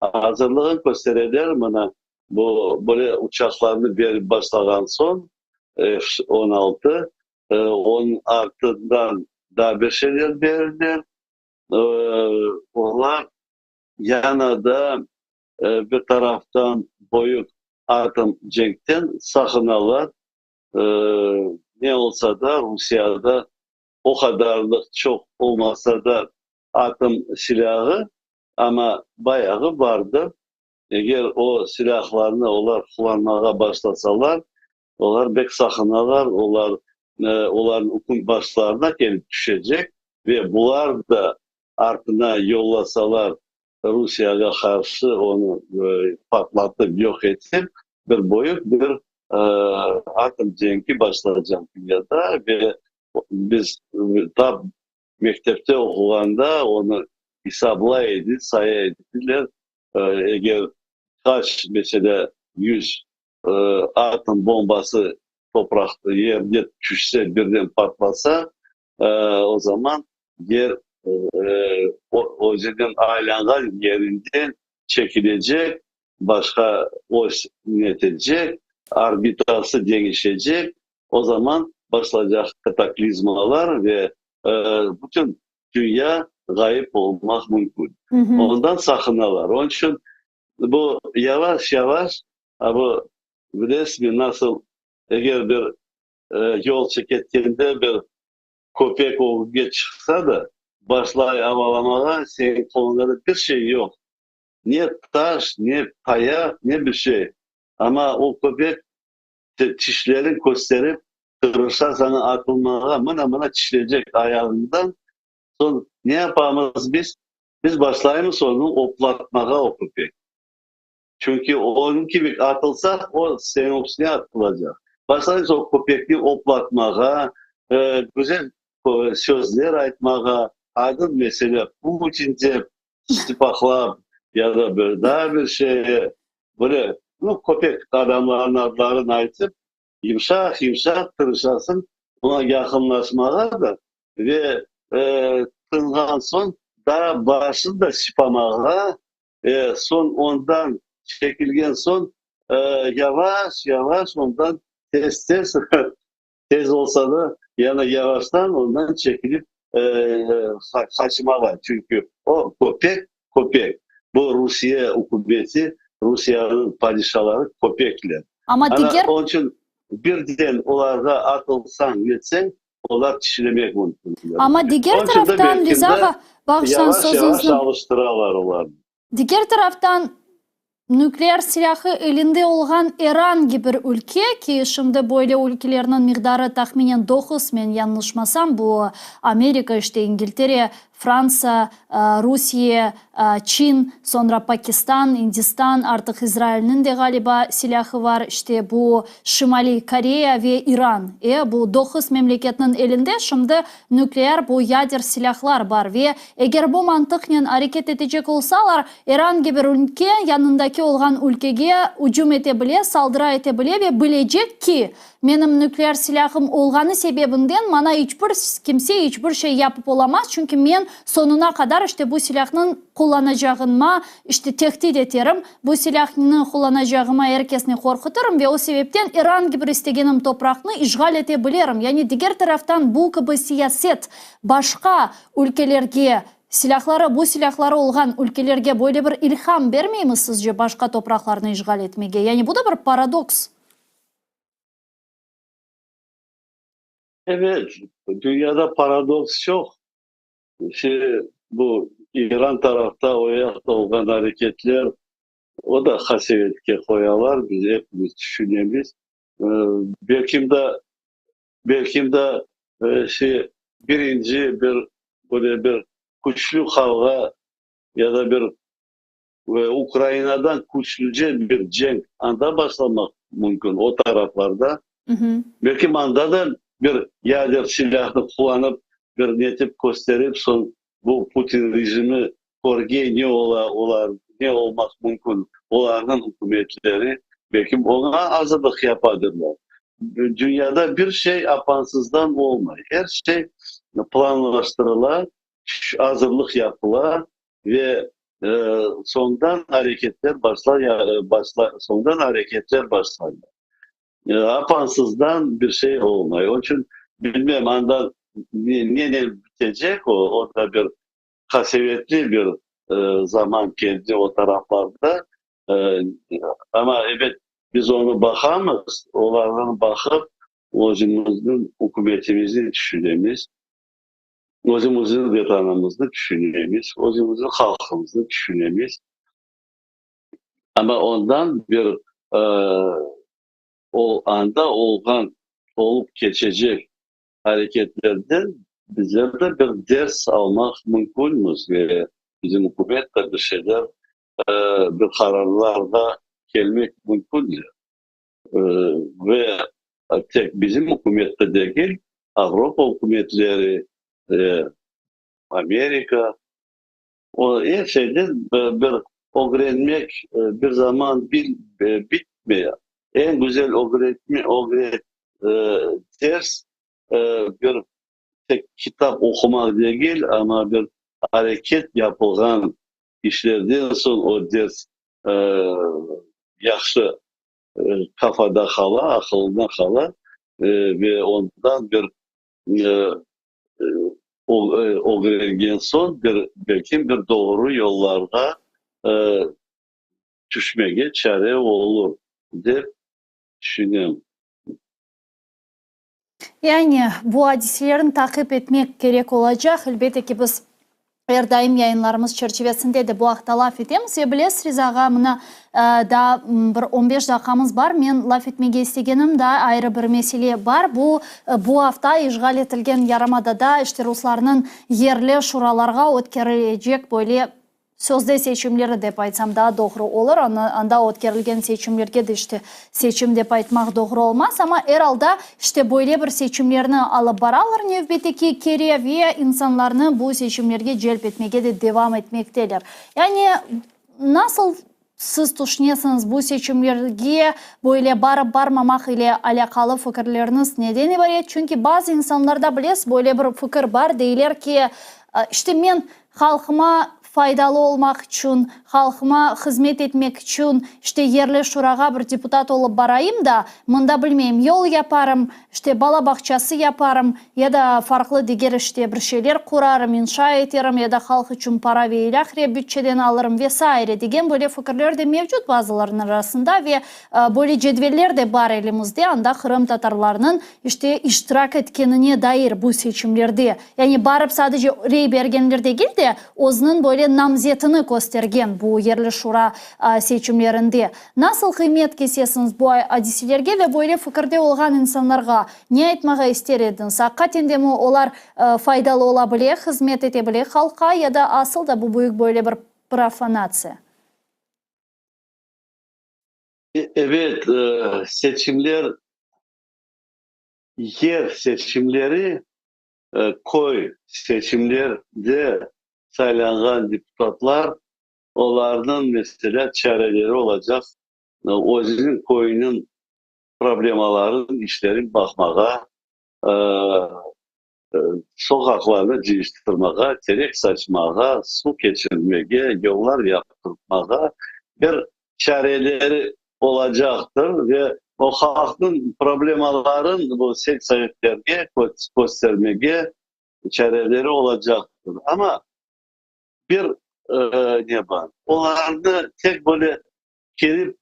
Hazırlığın gösterelim bana bu böyle uçaklarını bir başlayan son F-16 onun ardından daha bir şeyler verirler. E, onlar yanada bir taraftan boyut atom cenkten sakınalar. E, ne olsa da Rusya'da o kadarlık çok olmasa da atom silahı ama bayağı vardı. Eğer o silahlarını onlar kullanmaya başlasalar, onlar bek sakınalar, onların hüküm başlarına gelip düşecek ve bunlar da ardına yollasalar Rusya'ya karşı onu patlatıp yok edip bir boyut bir atom cengi başlayacak dünyada ve biz da mektepte okuyanda onu hesaplaydı, sayıdiler. Eğer kaç mesela 100 atom bombası toprakta yerde düşse birden patlasa o zaman yer o yüzden ailenin yerinden çekilecek, başka oś yönetecek, arbitrası değişecek. O zaman başlayacak kataklizmalar ve bütün dünya gayip olmak mümkün. Hı hı. Ondan sakınalar. Onun için bu yavaş yavaş bu resmi nasıl eğer bir yol çekettiğinde bir köpek oğuya çıksa da başlayı havalamaya senin kolunda bir şey yok. Ne taş, ne kaya, ne bir şey. Ama o köpek dişlerini gösterip kırırsa sana atılmaya mına çişleyecek ayağından. Sonra ne yapamaz biz? Biz başlayımız onu oplatmaya o köpek. Çünkü onun gibi atılsa o senin üstüne atılacak. Başlayınca o köpekli oplatmaya, güzel sözler aytmaya, aydın mesela bu içince stipaklap ya da böyle daha bir şey böyle bu köpek adamların adlarını aytıp yumuşak yumuşak tırışasın ona yakınlaşmaya da ve tıngan son daha başını da sipamaya son ondan çekilgen son yavaş yavaş ondan tez olsa da yani yavaştan ondan çekilip kaçmalar. Çünkü o köpek. Bu Rusya hükümeti, Rusya'nın padişahları köpekler. Ama diğer Onun için birden onlara atılsan gitsen onlar çiğnemek mümkün. ama diğer taraftan Rizağa bağıştan Yavaş yavaş sözünüzün alıştıralar onlar. diğer taraftan nükleer silahı elinde olan İran gibi bir ülke ki şimdi böyle ülkelerinin miktarı tahminen 9 men yanlışmasam bu Amerika işte İngiltere, Fransa, Rusya, Çin, sonra Pakistan, Hindistan, artık İsrail'in de galiba silahı var. İşte bu Şimali Koreya ve İran. Bu 9 memleketin elinde şimdi nükleer bu yader silahlar var ve eğer bu mantıkla hareket edecek olsalar İran gibi bir ülke yanındaki olan ülkeye hücum edebilir, saldırı edebilir ve bilecek ki benim nükleer silahım olganı sebebinden bana hiçbir kimse hiçbir şey yapıp olamaz. Çünkü ben sonuna kadar işte bu silahın kullanacağıma işte tehdit ederim. Bu silahını kullanacağıma herkesini korkuturum ve o sebepten İran gibi istegenim toprağını işgal edebilirim. Yani diğer taraftan bu gibi siyaset başka ülkelerge bu silahları olgan ülkelerge böyle bir ilham vermiyor mu sizce başka topraklarını işgal etmeye? Yani bu da bir paradoks. Evet, dünyada paradoks çok. Bu İran tarafta o yakta olan hareketler o da hasevetke koyalar biz hepimiz düşünemiz. Ee, belki de birinci bir böyle bir güçlü kavga ya da bir Ukrayna'dan güçlüce bir cenk anda başlamak mümkün o taraflarda. Hı hı. Belki mandadan bir yader silahını kullanıp bir netip gösterip son bu Putin rejimi korge ne olmak mümkün olanın hükümetleri belki ona hazırlık yaparlar. Dünyada bir şey apansızdan olmuyor. Her şey planlaştırılan, hazırlık yapılan ve sondan hareketler başlar. Apansızdan bir şey olmuyor. Onun için bilmem anda ne bitecek o da bir kasevetli bir zaman geldi o taraflarda. E, Ama evet biz onu bakamaz. Olanlara bakıp özümüzün hükümetimizi düşünemiz. Özümüzün vatanımızı düşünemiz. Özümüzün halkımızı düşünemiz. Ama ondan bir e, o anda olup geçecek hareketlerden bizlerde bir ders almak mümkün mü? Ve bizim hükümet de bir şeyler, e, bir kararlarda gelmek mümkün mü? E, Ve tek bizim hükümette değil, Avrupa hükümetleri, e, Amerika, o her şeyden bir öğrenmek bir zaman bitmiyor. En güzel e, ders e, bir tek kitap okumak değil ama bir hareket yapılan işlerden sonra o ders e, yaxşı kafada kala, akılda kala ve ondan bir e, öğrengen son belki bir doğru yollarda e, düşmeye çare olur diye düşünüyorum. Yani bu hadiselerin takip etmek gerek olacak. Elbette ki biz her daim yayınlarımız çerçevesinde de bu haqda laf etemiz. Ve bilesiz Rizağa mına da bir 15 dakikamız var. Men laf etmege istegenim da ayrı bir mesele var. Bu hafta işgal etilgen Yarımada'da işte Ruslarının yerli şuralarga ötkerilecek böyle sözde seçimleri dep aytsam daha doğru olur. Anda ötkerilgen seçimlerge de işte seçim dep aytmak doğru olmaz. Ama herhalde işte böyle bir seçimlerini alıp baralar növbeteki kere ve insanlarını bu seçimlerge celp etmeye de devam etmekteler. Yani nasıl siz düşünüyorsunuz bu seçimlerge böyle barıp barmamak ile alakalı fikirleriniz neden ibaret? Çünkü bazı insanlarda bilesiz böyle bir fikir var. Deyler ki işte men halkıma faydalı olmak için, halkıma hizmet etmek için işte yerli şuraga bir deputat olup barayım da mında bilmeyeyim yol yaparım, işte bala bahçesi yaparım ya da farklı diğer işte bir şeyler kurarım, inşa ederim ya da halk için para ve ilahire bütçeden alırım vesaire degen böyle fikirler de mevcut bazılarının arasında ve böyle cedveller de var elimizde. Anda Kırım Tatarlarının işte iştirak etkenine dair bu seçimlerde yani barıp sadece rey bergenler değil de o'zining böyle namzetini göstergen bu yerli şura seçimlerinde. Nasıl kıymet kesesiniz bu hadiselerge ve böyle fikirde olan insanlarga ne etmeye ister ediniz? Hakikaten de mi olar faydalı olabilir, hizmet edebilir halka ya da asıl da bu büyük böyle bir profanatsiya? Evet, yer seçimleri, koy seçimlerde saylanan deputatlar onların mesela çareleri olacak. Özünün koyunun problemaların işlerin bakmağa, e, e, sokaklarını değiştirmeye, terek saçmağa, su geçirmeye, yollar yaptırmaya bir çareleri olacaktır ve o halkın problemaların bu siyasetlerine göstermeye çareleri olacaktır. Ama bir ne var? Onlarda tek böyle gelip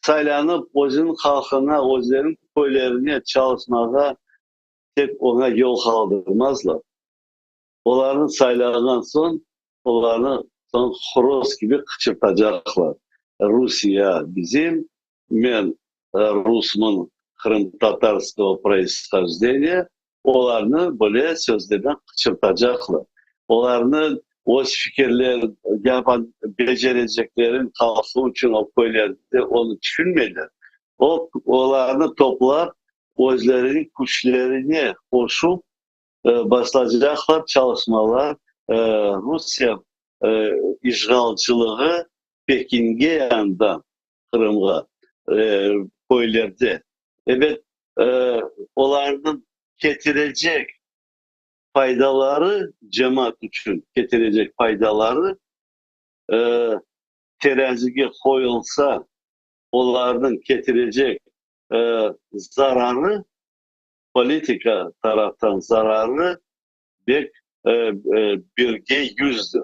saylanıp özünün halkına, özlerin köylerine çalışmaya tek ona yol kaldırmazlar. Onların saylarından son, onları son horoz gibi kıçırtacaklar. Rusya bizim, ben Rus'un Krım-Tatarskого происхождения, onlarını böyle sözlerden kıçırtacaklar. Onlarını o fikirler yapan, becereceklerin kalkı için o köylerde onu düşünmediler. Onlarını toplar, özlerinin kuşlarını koşup başlayacaklar çalışmalar. Rusya işgalcılığı Pekin'e yandan Kırım'a köylerde. Evet, onların getirecek faydaları cemaat için getirecek faydaları e, teraziye koyulsa onların getirecek zararı politika taraftan zararı birge yüzdür.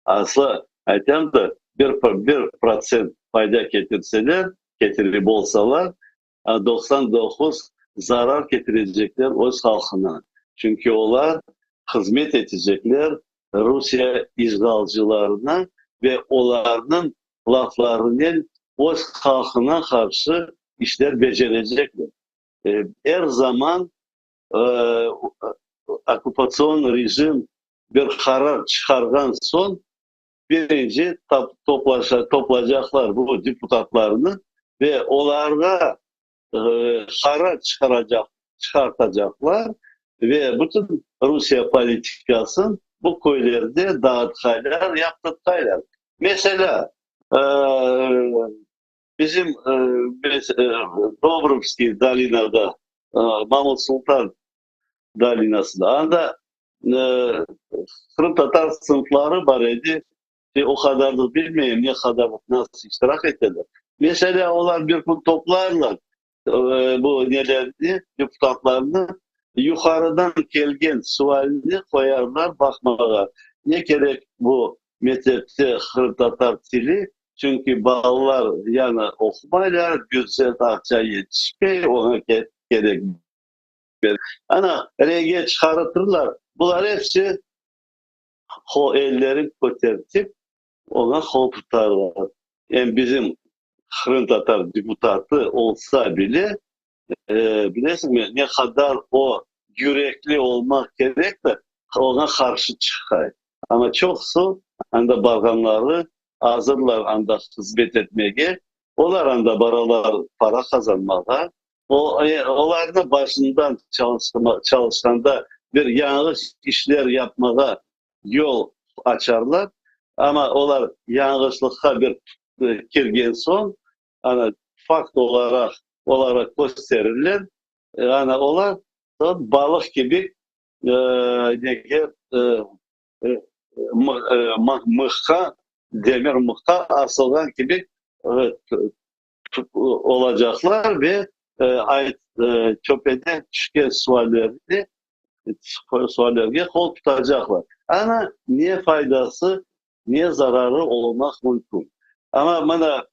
Aslında aytem de bir prosent fayda getirseler, getirip olsalar 99 zarar getirecekler öz halkına. Çünkü onlar hizmet edecekler Rusya işgalcılarına ve onların laflarının öz halkına karşı işler becerecekler. Her zaman e, okupasyon rejim bir karar çıkargan son birinci toplayacaklar bu deputatlarını ve onlara karar çıkartacaklar ve bütün Rusya politikasını bu köylerde dağıtırlar, yaptırırlar. Mesela e, bizim Dobrovski Dalina'da Mahmut Sultan Dalina'sında anda Kırım Tatar sınıfları var idi. O kadar da bilmiyorum ne kadar nasıl iştirak ettiler. Mesela onlar bir gün toplarlar bu nelerdi deputatlarını yukarıdan gelgen sualini koyarlar bakmağa. Ne gerek bu mektepte Kırım Tatar dili? Çünkü bağlar yani okumayla güzel akça yetişmiyor ona gerek. Ana RG çıkartırlar. Bunlar hepsi o elleri kotertip ona kol tutarlar. Yani bizim Kırım Tatar deputatı olsa bile biliyorsun mi ne kadar o yürekli olmak gerek de ona karşı çıkar. Ama çoksu anda balkanları hazırlar anda hizmet etmeye, onlar anda para kazanmaya, onlar da başından çalışkanda bir yanlış işler yapmaya yol açarlar. Ama onlar yanlışlıkla bir kirgen son, hani fakt olarak gösterirler. Yani onlar da balık gibi e, mıhka, demir mıhka asılgan gibi e, olacaklar ve çöpeden çıkan suallerine kol tutacaklar. Ama niye faydası, niye zararı olmak mümkün. Ama bana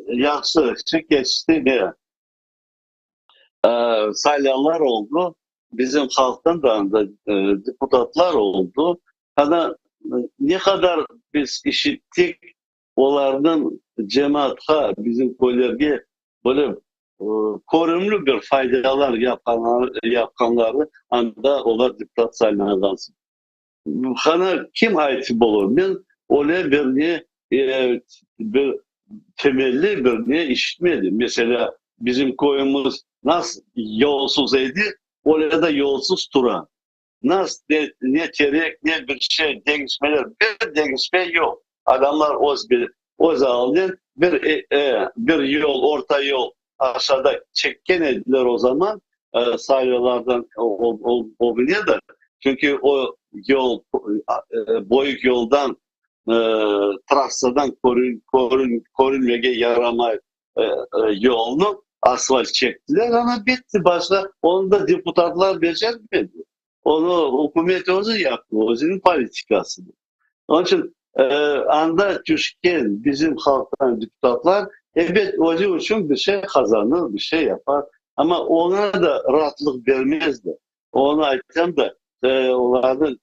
yaxşı geçti ne? Saylanlar oldu. Bizim halktan da deputatlar oldu. Hani ne kadar biz işittik onlardan cemaata bizim köylerge böyle korumlu bir faydalar yapanları anda onlar deputat saylanırsın. Bana kim ait olur? Ben öyle bir temelli bir işitmedim. Mesela bizim koyumuz nasıl yolsuz idi, orada da yolsuz duran. Nasıl ne terek ne bir şey değişmeler, bir değişme yok. Adamlar o zaman bir yol, orta yol aşağıda çekken ediler o zaman sayılardan o da. Çünkü o yol boyuk yoldan e, trasadan korunmaya yarama yolunu asfalt çektiler ama bitti. Başka onu da deputatlar becermedi. Onu hükümet özü yaptı. Özünün politikası. Onun için anda düşken bizim halktan депутatlar evet o için bir şey kazanır, bir şey yapar. Ama ona da rahatlık vermezdi. Ona aytsam da onların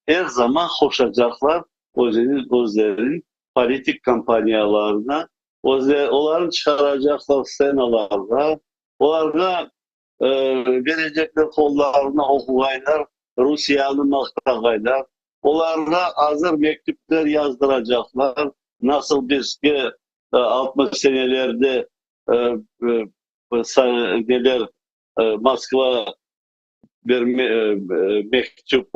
her zaman koşacaklar özlerin politik kampanyalarına, onların çıkaracaklar senalarda, onlara verecekler kollarına okuyaylar, Rusya'nı maktagaylar, onlara hazır mektuplar yazdıracaklar. Nasıl biz ki 60 senelerde neler Moskva bir mektup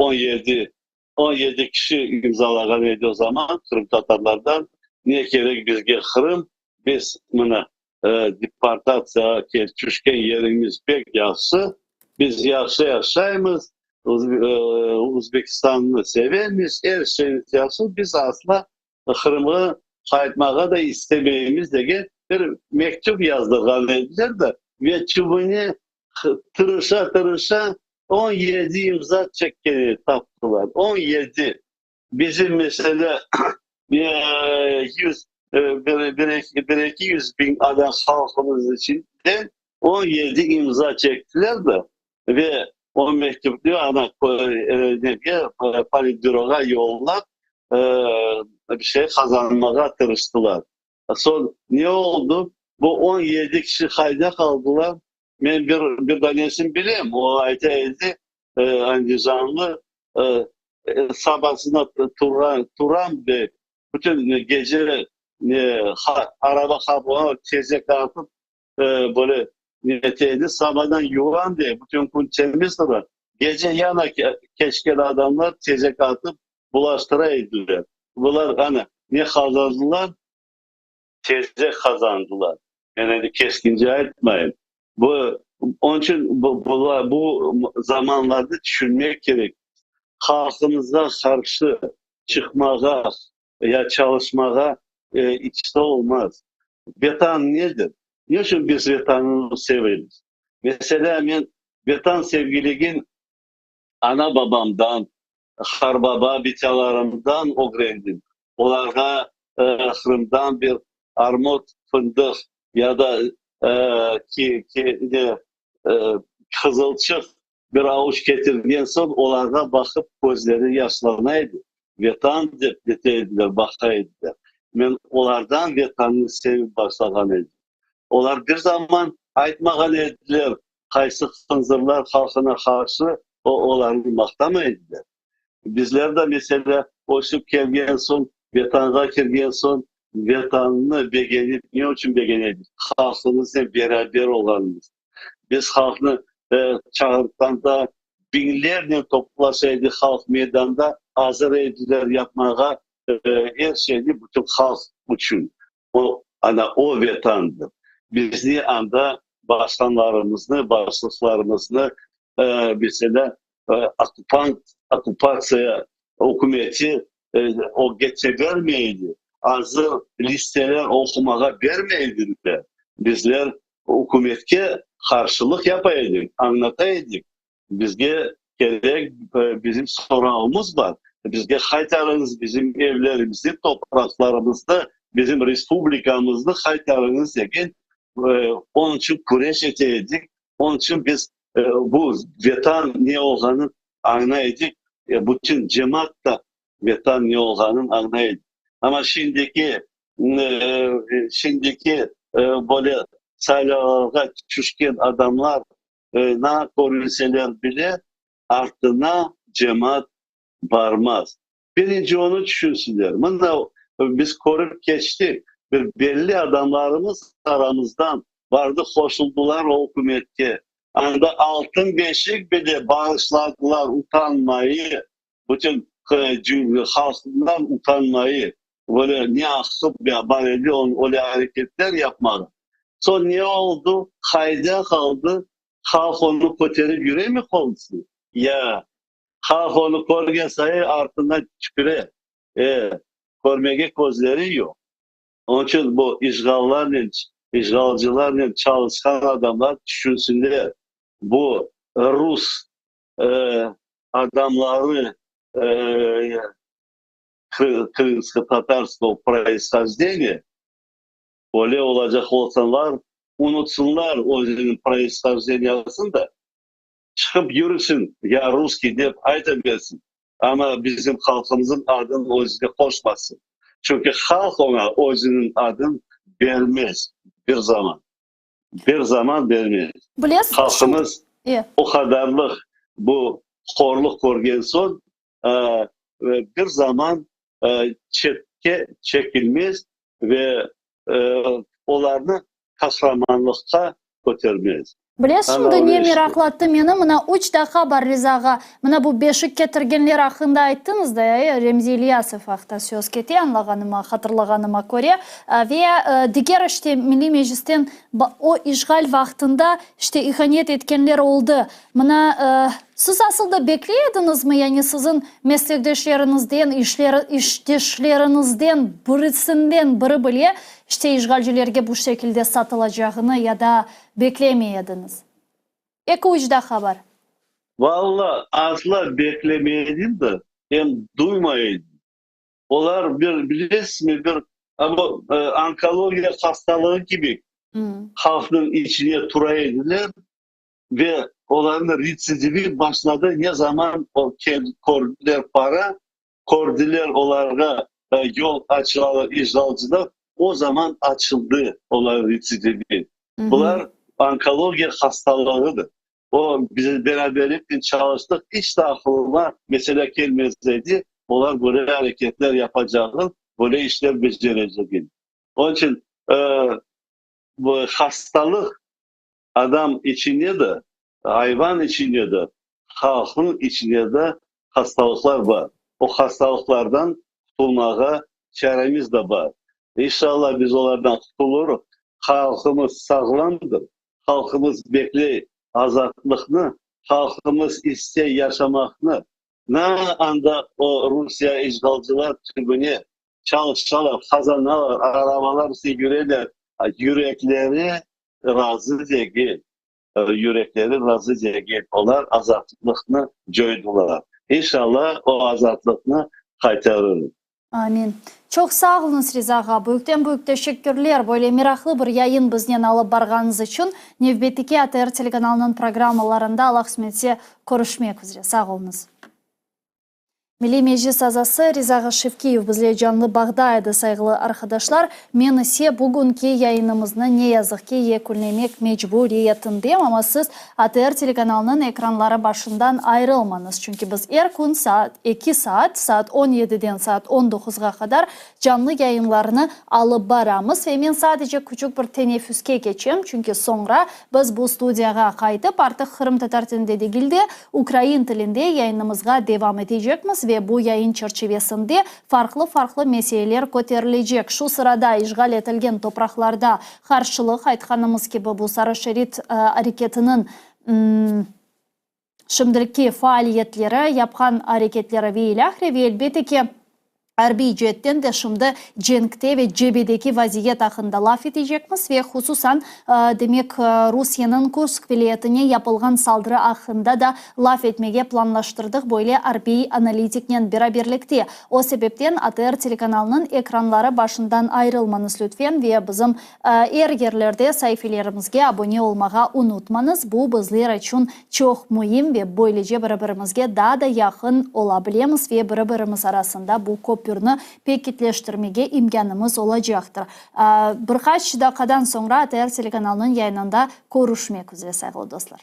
17 kişi imzalagan idi o zaman Kırım Tatarlardan. Niye gerek bizge Kırım? Biz buna deportasiya düşken yerimiz pek yaxşı. Biz yaxşı yaşayımız. Uzbekistan'ı sevemiz. Her şeyimiz yaxşı. Biz asla Kırım'ı kayıtmağa da istemeyimiz de bir mektup yazdırgan ediler de mektubunu tırışa 17 imza çekeni taptılar. 17. Bizim mesela 100 200 bin adam halkımız için de 17 imza çektiler de ve o mektuplu ana Politbüro'ya yollayıp bir şey kazanmaya tırıştılar. Son ne oldu? Bu 17 kişi kayda kaldılar. Ben bir tanesini bileyim. O ayeteydi Andijanlı sabahsına Turan Bey bütün gece araba kapıya tezek atıp böyle niyeteydi. Sabahdan yuvan diye bütün gün temiz var. Gece yana keşkeli adamlar tezek atıp bulaştıraydılar. Bunlar hani ne kazandılar? Tezek kazandılar. Yani keskince etmeyin. Onun için bu zamanlarda düşünmek gerek. Halkımıza karşı çıkmaya ya çalışmaya içte olmaz. Vatan nedir? Niçin biz vatanı severiz? Mesela ben vatan sevgiliğin ana babamdan, harbaba bitalarımdan öğrendim. Onlara Kırım'dan bir armut, fındık ya da kızılçık bir avuç getirdiğin son onlara bakıp gözleri yaşlanaydı. Vatan dediler, bakaydılar. Ben onlardan vatanını sevip başlagan edim. Onlar bir zaman aytmagan ediler. Kaysı hınzırlar halkına karşı onları maktamaydılar. Bizler de mesela koşup gelgen son, vatanga kirgen son, vatanını beğenip, ne için beğenip? Halkımızla beraber olanımız. Biz halkını çağırdıktan da binlerle toplasaydı halk meydanda hazır ediler yapmaya her şeyi bütün halk için. O vatandır. Biz ne anda başkanlarımızı, başlıklarımızı mesela okupasya hükümeti o geçe vermeydi. Hazır listeler okumaya vermeydiler. Bizler hükümete karşılık yapaydık, anlataydık. Bizge gerek bizim sorağımız var. Bizge kaytarınız bizim evlerimizi, topraklarımızda, bizim respublikamızda kaytarınız dekin. Onun için kureş eteydik. Onun için biz bu vatan ne olduğunu anlaydık. Bütün cemaat da vatan ne olduğunu anlaydık. Ama şimdiki böyle sayılara düşkün adamlar ne korunseler bile ardına cemaat varmaz. Birinci onu düşünsünler. Bunu biz korup geçtik. Belli adamlarımız aramızdan vardı, koşuldular o hükümete. Anda altın beşik bile bağışladılar utanmayı. Bütün halkından utanmayı. Böyle ne akıp böyle öyle hareketler yapmadı. Sonra ne oldu? Kayda kaldı. Halk onu koterip yüreği mi kaldı? Ya halk onu korgen sayı ardından tüküre. Kormege gözleri yok. Onun için bu işgalcılarla çalışkan adamlar düşünsünler. Bu Rus adamları крымско-татарского происхождения, öyle olacak olsalar unutsunlar özünün происхождениесini da çıkıp yürüsün ya Ruski deyip aytabilsin. Ama bizim halkımızın adını özüne koşmasın. Çünkü halk ona özünün adını vermez bir zaman. Bir zaman vermez. Bilesiz, Halkımız İyi. o kadarlık bu horluk görgen son bir zaman çetke çekilmez ve onlarını kahramanlıkka götürmez. Bilesiz, Allah şimdi onu ne işte. meraklattı meni, mına 3 daha var Rizaga. Mına bu beşik getirgenler hakkında ayttınız da ya, Remzi İlyasov haqda söz keti anlağanıma, hatırlağanıma göre. Ve diğer işte Milli Meclis'ten o işgal vaktinde işte ihanet etkenler oldu. Mına siz aslında bekliyordunuz mu? Yani sizin meslektaşlarınızdan, işleşlerinizden birisinden biri bile işte işgalcilerge bu şekilde satılacağını ya da beklemiyordunuz. Eki daha var. Vallahi asla beklemeyelim de hem duymayın. Onlar biliriz mi ama onkoloji hastalığı gibi halkın içine tura edilir ve onların residivi başladı. Ne zaman o kordiler para, kordiler onlara yol açılan işgalcılar o zaman açıldı onların residivi. Bunlar onkoloji hastalığıdır. O biz beraberlikle çalıştık. Hiç de aklıma mesela gelmezdi. Onlar böyle hareketler yapacağını, böyle işler becereceğini. Onun için bu hastalık adam içinde de, hayvan içinde de, halkın içinde de hastalıklar var. O hastalıklardan kurtulmaya çaremiz de var. İnşallah biz onlardan kurtuluruz. Halkımız sağlamdır. Halkımız bekliyor azadlığını, halkımız istiyor yaşamakını. Ne anda o Rusya işgalcılar tribüne çalışsalar, kazanırlar, arabalar sürerler, yürekleri razı değil. Yürekleri razı değil. Onlar azadlığını coydular. İnşallah o azadlığını kaytarır. Amin. Çok sağ olunuz Rizaga. Büyükten büyük teşekkürler. Böyle meraklı bir yayın bizden alıp barganınız için. Nevbetiki ATR telekanalının programmalarında Allah kısmetse görüşmek üzere. Sağ olunuz. Milli Meclis azası Rizaga Şevkiyev bizle canlı bağdaydı saygılı arkadaşlar. Men ise bugünkü yayınımızı ne yazık ki yekunlemek mecburiyetindeyim ama siz ATR telekanalının ekranları başından ayrılmanız. Çünkü biz her gün saat 2 saat 17'den saat 19'a kadar canlı yayınlarını alıp baramız ve men sadece küçük bir teneffüske geçeyim. Çünkü sonra biz bu studiyaga kayıtıp artık Kırım Tatar tilinde değil de Ukrayna tilinde yayınımızga devam edeceğimiz ve bu yayın çerçevesinde farklı meseleler koterilecek. Şu sırada işgal etilgen topraklarda karşılık aytkanımız gibi bu Sarı Şerit hareketinin şimdiki faaliyetleri, yapkan hareketleri ve ilahre ve elbette ki Harbiy cihetten de şimdi cenkte ve cebedeki vaziyet hakkında laf edecekmiz ve hususan demek Rusya'nın Kursk vilayetine yapılgan saldırı hakkında da laf etmeye planlaştırdık böyle harbiy analitikle beraberlikte. O sebepten ATR telekanalının ekranları başından ayrılmanız lütfen ve bizim yerlerde sayfalarımızga abone olmağa unutmanız. Bu bizler için çok mühim ve böylece birbirimizge daha da yakın olabileceğimiz ve birbirimiz arasında bu köprünü paketleştirmeye imkanımız olacaktır. Birkaç dakikadan sonra ATR telekanalının yayınında görüşmek üzere sevgili dostlar.